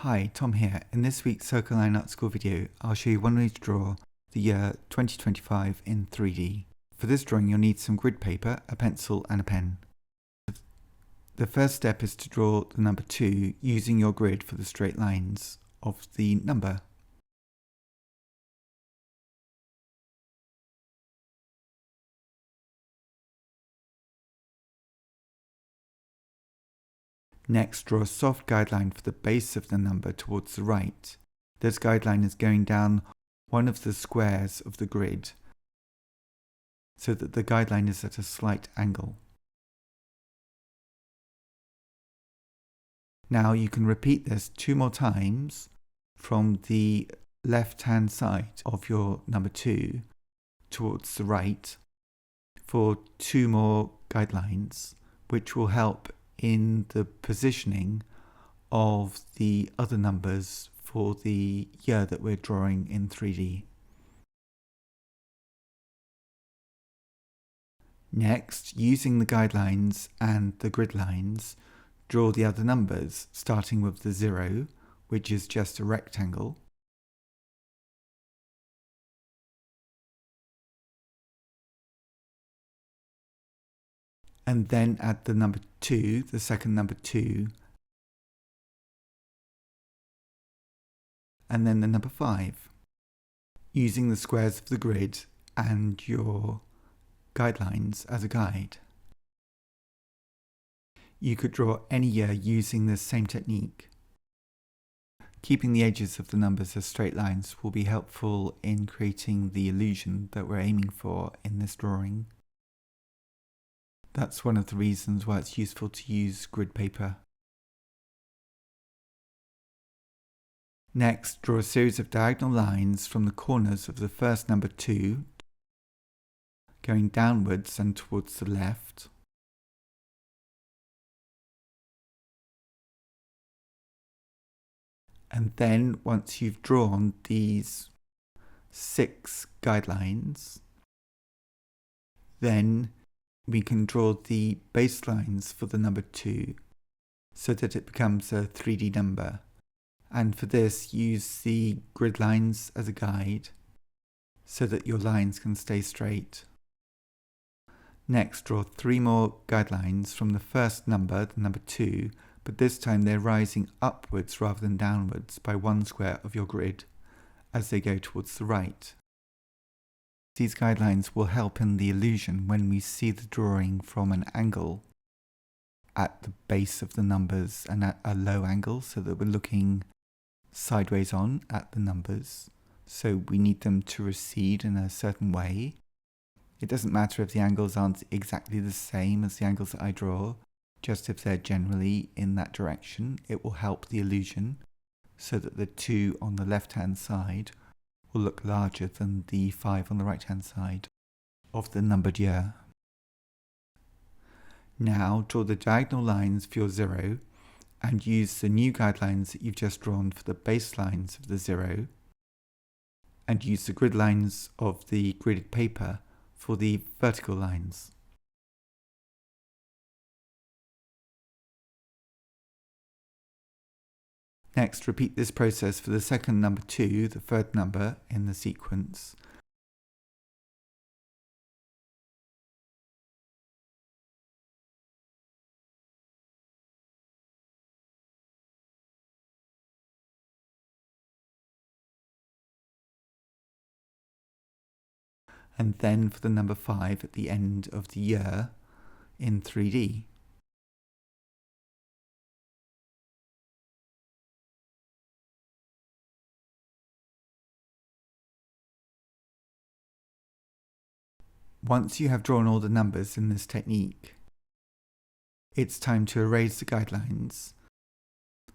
Hi, Tom here. In this week's Circle Line Art School video, I'll show you one way to draw the year 2025 in 3D. For this drawing, you'll need some grid paper, a pencil and a pen. The first step is to draw the number 2 using your grid for the straight lines of the number. Next, draw a soft guideline for the base of the number towards the right. This guideline is going down one of the squares of the grid, so that the guideline is at a slight angle. Now you can repeat this 2 more times from the left-hand side of your number 2 towards the right for 2 more guidelines, which will help in the positioning of the other numbers for the year that we're drawing in 3D. Next, using the guidelines and the grid lines, draw the other numbers, starting with the 0, which is just a rectangle. And then add the number 2, the second number 2, and then the number 5. Using the squares of the grid and your guidelines as a guide. You could draw any year using this same technique. Keeping the edges of the numbers as straight lines will be helpful in creating the illusion that we're aiming for in this drawing. That's one of the reasons why it's useful to use grid paper. Next, draw a series of diagonal lines from the corners of the first number 2, going downwards and towards the left. And then, once you've drawn these 6 guidelines, then we can draw the baselines for the number 2 so that it becomes a 3D number. And for this, use the grid lines as a guide so that your lines can stay straight. Next, draw 3 more guidelines from the first number, the number 2, but this time they're rising upwards rather than downwards by 1 square of your grid as they go towards the right. These guidelines will help in the illusion when we see the drawing from an angle at the base of the numbers and at a low angle, so that we're looking sideways on at the numbers. So we need them to recede in a certain way. It doesn't matter if the angles aren't exactly the same as the angles that I draw, just if they're generally in that direction. It will help the illusion so that the 2 on the left-hand side will look larger than the 5 on the right-hand side of the numbered year. Now draw the diagonal lines for your 0 and use the new guidelines that you've just drawn for the baselines of the 0, and use the grid lines of the gridded paper for the vertical lines. Next, repeat this process for the second number 2, the third number in the sequence. And then for the number 5 at the end of the year in 3D. Once you have drawn all the numbers in this technique, it's time to erase the guidelines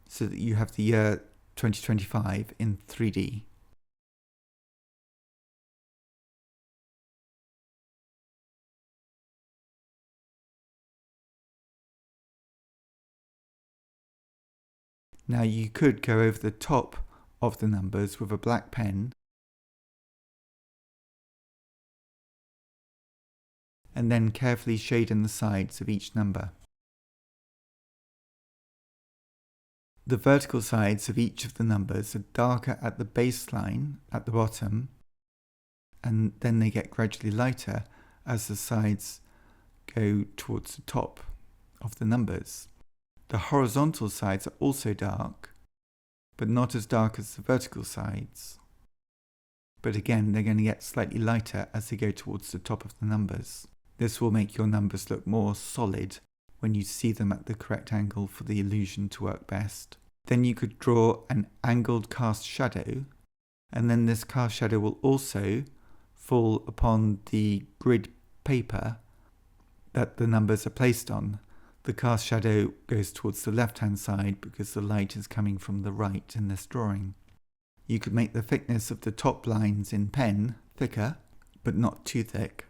so that you have the year 2025 in 3D. Now you could go over the top of the numbers with a black pen and then carefully shade in the sides of each number. The vertical sides of each of the numbers are darker at the baseline at the bottom, and then they get gradually lighter as the sides go towards the top of the numbers. The horizontal sides are also dark, but not as dark as the vertical sides. But again, they're going to get slightly lighter as they go towards the top of the numbers. This will make your numbers look more solid when you see them at the correct angle for the illusion to work best. Then you could draw an angled cast shadow, and then this cast shadow will also fall upon the grid paper that the numbers are placed on. The cast shadow goes towards the left-hand side because the light is coming from the right in this drawing. You could make the thickness of the top lines in pen thicker, but not too thick.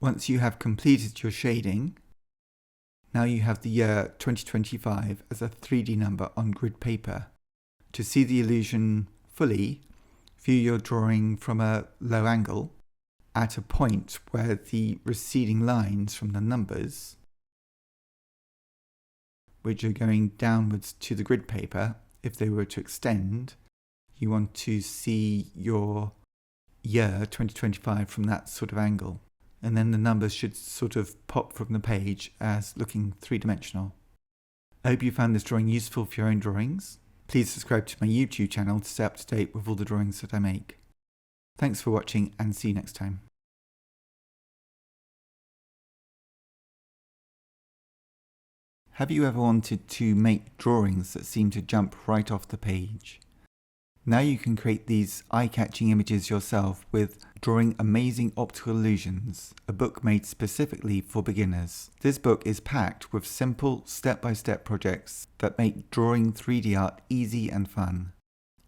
Once you have completed your shading, now you have the year 2025 as a 3D number on grid paper. To see the illusion fully, view your drawing from a low angle at a point where the receding lines from the numbers, which are going downwards to the grid paper, if they were to extend, you want to see your year 2025 from that sort of angle. And then the numbers should sort of pop from the page as looking three-dimensional. I hope you found this drawing useful for your own drawings. Please subscribe to my YouTube channel to stay up to date with all the drawings that I make. Thanks for watching and see you next time. Have you ever wanted to make drawings that seem to jump right off the page? Now you can create these eye-catching images yourself with Drawing Amazing Optical Illusions, a book made specifically for beginners. This book is packed with simple, step-by-step projects that make drawing 3D art easy and fun.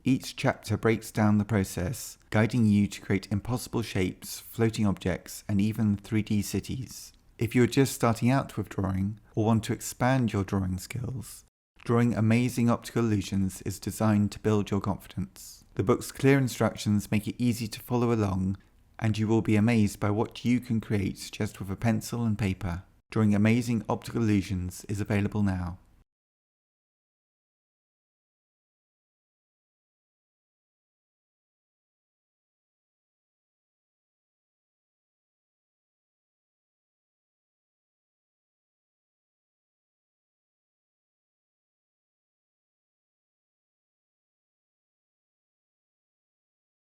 Each chapter breaks down the process, guiding you to create impossible shapes, floating objects, and even 3D cities. If you're just starting out with drawing, or want to expand your drawing skills, Drawing Amazing Optical Illusions is designed to build your confidence. The book's clear instructions make it easy to follow along, and you will be amazed by what you can create just with a pencil and paper. Drawing Amazing Optical Illusions is available now.